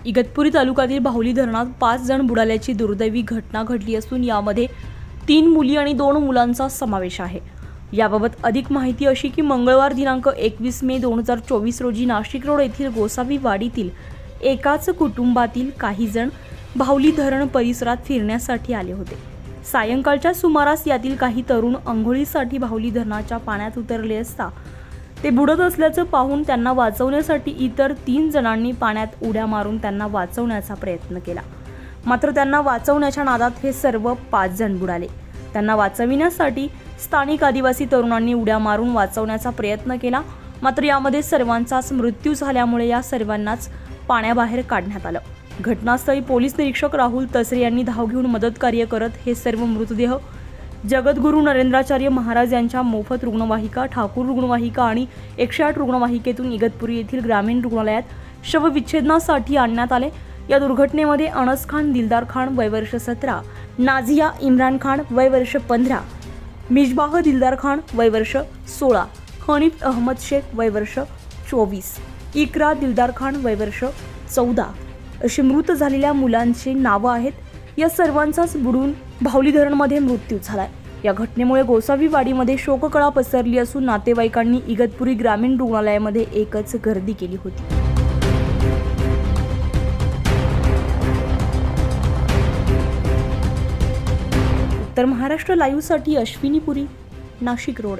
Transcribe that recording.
इगतपुरी तालुक्यातील बाहुली धरणात 5 जण बुडाल्याची दुर्दैवी घटना घडली असून यामध्ये 3 मुली आणि 2 मुलांचा समावेश आहे। याबाबत अधिक माहिती अशी की मंगळवार दिनांक 21 मे 2024 रोजी नाशिक रोड येथील गोसावी वाडीतील एकाच कुटुंबातील काही जण बाहुली धरण परिसरात फिरण्यासाठी आले होते। सायंकाळच्या सुमारास यातील काही तरुण अंघोळीसाठी बाहुली धरणाच्या पाण्यात उतरले असता ते बुडत असल्याचं पाहून त्यांना वाचवण्यासाठी इतर 3 जणांनी पाण्यात उड्या मारून त्यांना वाचवण्याचा प्रयत्न केला। मात्र त्यांना वाचवण्याच्या नादात हे सर्व 5 जण बुडाले। त्यांना वाचविण्यासाठी स्थानिक आदिवासी तरुणांनी उड्या मारून वाचवण्याचा प्रयत्न केला, मात्र यामध्ये सर्वांचाच मृत्यू झाल्यामुळे या सर्वांनाच पाण्याबाहेर काढण्यात आलं। घटनास्थळी पोलीस निरीक्षक राहुल तसरे यांनी धाव घेऊन मदत कार्य करत हे सर्व मृतदेह जगद्गुरू नरेंद्राचार्य महाराज यांच्या मोफत रुग्णवाहिका, ठाकूर रुग्णवाहिका आणि 108 रुग्णवाहिकेतून इगतपुरी येथील ग्रामीण रुग्णालयात शवविच्छेदनासाठी आणण्यात आले। या दुर्घटनेमध्ये अनस खान दिलदार खान वय वर्ष 17, नाझिया इम्रान खान वय वर्ष 15, मिजबाह दिलदार खान वय वर्ष 16, हनीफ अहमद शेख वय वर्ष 24, इकरा दिलदार खान वय वर्ष 14 अशी मृत झालेल्या मुलांची नावं आहेत। या सर्वांचाच बुडून बाहुली धरणमध्ये मृत्यू झालाय। या घटनेमुळे गोसावी वाडीमध्ये शोककळा पसरली असून नातेवाईकांनी इगतपुरी ग्रामीण रुग्णालयामध्ये एकच गर्दी केली होती। उत्तर महाराष्ट्र लाईव्हसाठी अश्विनी पुरी, नाशिक रोड।